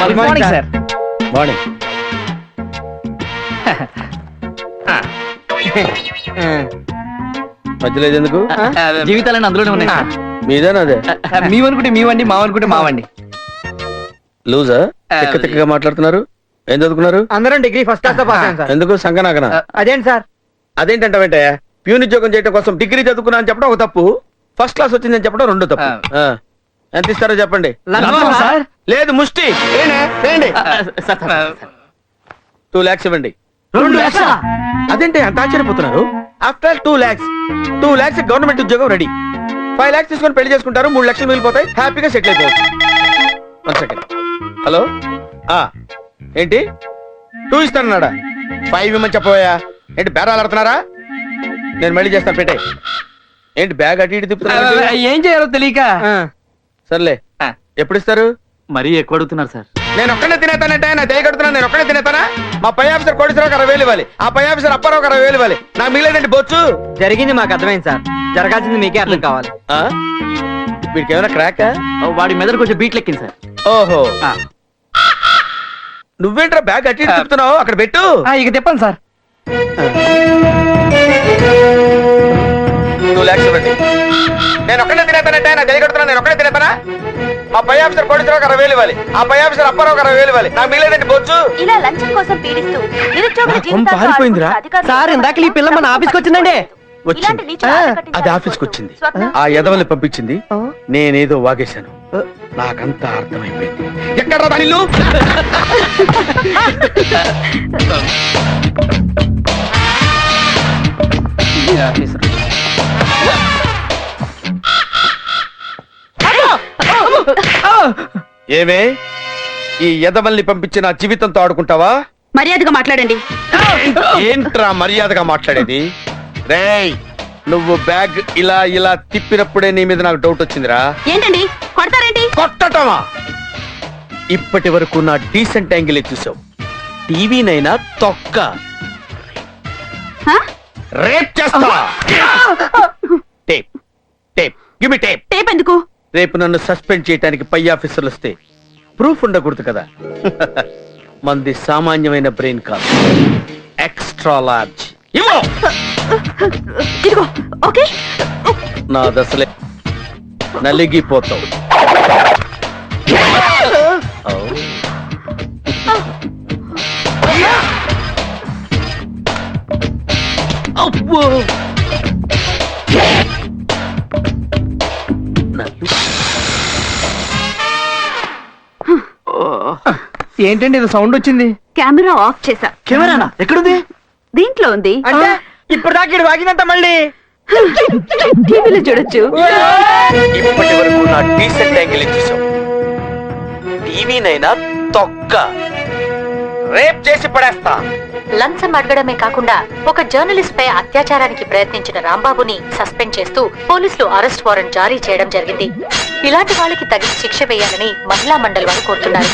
Good morning sir. Morning. మధ్యలో ఇది ఎందుకు? జీవితాలన్నీ అందులోనే ఉన్నాయి సార్. మీదేనాదే? మీవనుకుంటే మీవండి, మావనుకుంటే మావండి. లూజా? తిక్క తిక్కగా మాట్లాడుతున్నారు. ఏం చదువుకున్నారు? అందరం డిగ్రీ ఫస్ట్ క్లాస్ తో పాస్ అయ్యాం సార్. ఎందుకు సంకనాకనా? అదేంటి సార్? అదేంటంటే ప్యూన్ ఉద్యోగం చేయడం కోసం డిగ్రీ చదువుకున్నా అని చెప్పడం ఒక తప్పు, ఫస్ట్ క్లాస్ వచ్చిందని చెప్పడం రెండు తప్పు. ఎంత ఇస్తారో చెప్పండి. సార్ లేదు ముష్టి. వేయండి. 2 lakhs ఇవ్వండి. 2 లక్షలా? అదేంటి అంత ఆశ్చర్యపోతున్నారు? ఆఫ్టర్ 2 lakhs, 2 lakhs గవర్నమెంట్ ఉద్యోగం రెడీ. 5 lakhs తీసుకొని పెళ్లి చేసుకుంటారు, 3 లక్షలు మిగిలిపోతాయి, హ్యాపీగా సెటిల్ అయిపోవచ్చు. 1 second. హలో, ఏంటి 2 ఇస్తానన్నాడా? 5 ఇవ్వమని చెప్పబోయా? ఏంటి బేరాలు ఆడుతున్నారా? నేను మళ్ళీ చేస్తాను, పెట్టే. ఏంటి బ్యాగ్ అటు ఇటు తిప్పుతున్నా? ఏం చేయాలో తెలియక. సర్లే, ఎప్పుడు ఇస్తారు? మరీ ఎక్కువ అడుగుతున్నారు సార్. నేను ఒక్కనే తినేతానంటే నా దయ కడుతున్నాను. నేను ఒక్కనే తినేతానా? మా పై ఆఫీసర్ కోటేశ్వరరావు 60,000 ఇవ్వాలి, ఆ పై ఆఫీసర్ అప్పారావు 60,000 ఇవ్వాలి. నాకు మిగిలేదండి బొచ్చు. జరిగింది మాకు అర్థమైంది సార్, జరగాల్సింది మీకే అర్థం కావాలి. వీడికి ఏమైనా క్రాక్? వాడి మెదడు కొంచెం బీట్ లెక్కింది సార్. ఓహో, నువ్వేంట్రా బ్యాగ్ అట్టి తిప్పుతున్నావు? అక్కడ పెట్టు. ఇక తిప్పండి సార్. 2 lakhs ఇవ్వండి. నేను ఒక్కనే తినేతానంటే నా దయ కడుతున్నాను. నేను ఒక్కనే తినేతానా? మా పై ఆఫీసర్ కోటేశ్వరరావు 60,000 ఇవ్వాలి, ఆ పై ఆఫీసర్ అప్పారావు 60,000 ఇవ్వాలి. నాకు మిగిలేదండి బొచ్చు. ఇలా లంచం కోసం పీడిస్తూ నిరుద్యోగుల జీవితాలతో పారిపోయిందిరా. ఆడుకుంటూ అధికారులు సార్, ఇందాక ఈ పిల్ల మన ఆఫీస్కి వచ్చిందండి. ఇలాంటి నీచులు ఆటకట్టించాలని అది ఆఫీస్కి వచ్చింది, స్వప్న, ఆ ఎదవల్ని పంపించింది, నేనేదో వాగేశాను. నాకంతా అర్థమైపోయింది. ఎక్కడ దాని ఇల్లు? ఏమే, ఈ ఎదవల్ని పంపించి నా జీవితంతో ఆడుకుంటావా? మర్యాదగా మాట్లాడండి. ఏంట్రా మర్యాదగా మాట్లాడేది? రేయ్, నువ్వు బ్యాగ్ ఇలా ఇలా తిప్పినప్పుడే నీ మీద నాకు డౌట్ వచ్చిందిరా. ఏంటండి కొడతారేంటి? కొట్టటమా? ఇప్పటి వరకు నా డీసెంట్ యాంగిల్ చూసావు, టీవీనైనా తొక్క హ? రేప్ చేస్తా. Tape tape give me tape. Tape ఎందుకు? రేపు నన్ను సస్పెండ్ చేయడానికి పై ఆఫీసర్లు వస్తే ప్రూఫ్ ఉండకూడదు కదా. మంది సామాన్యమైన బ్రెయిన్ కాదు, ఎక్స్ట్రా లార్జ్. ఇదిగో ఓకే. నా దశలే నలిగిపోతావు. ఏంటండి ఇది సౌండ్ వచ్చింది? కెమెరా ఆఫ్ చేసా. కెమెరానా? ఎక్కడుంది? దీంట్లో ఉంది. అంటే ఇప్పుడు దాకా ఇటు వాగిందంట, మళ్ళీ టీవీలో చూడొచ్చు. ఇప్పటి వరకు నా డీసెంట్ యాంగిల్ చూసావు, టీవీనైనా తొక్క రేప్ చేసి పడేస్తా. లంచం అడగడమే కాకుండా ఒక జర్నలిస్ట్ పై అత్యాచారానికి ప్రయత్నించిన రాంబాబుని సస్పెండ్ చేస్తూ పోలీసులు అరెస్ట్ వారెంట్ జారీ చేయడం జరిగింది. ఇలాంటి వాళ్ళకి తగిన శిక్ష వేయాలని మహిళా మండలి వారు కోరుతున్నారు.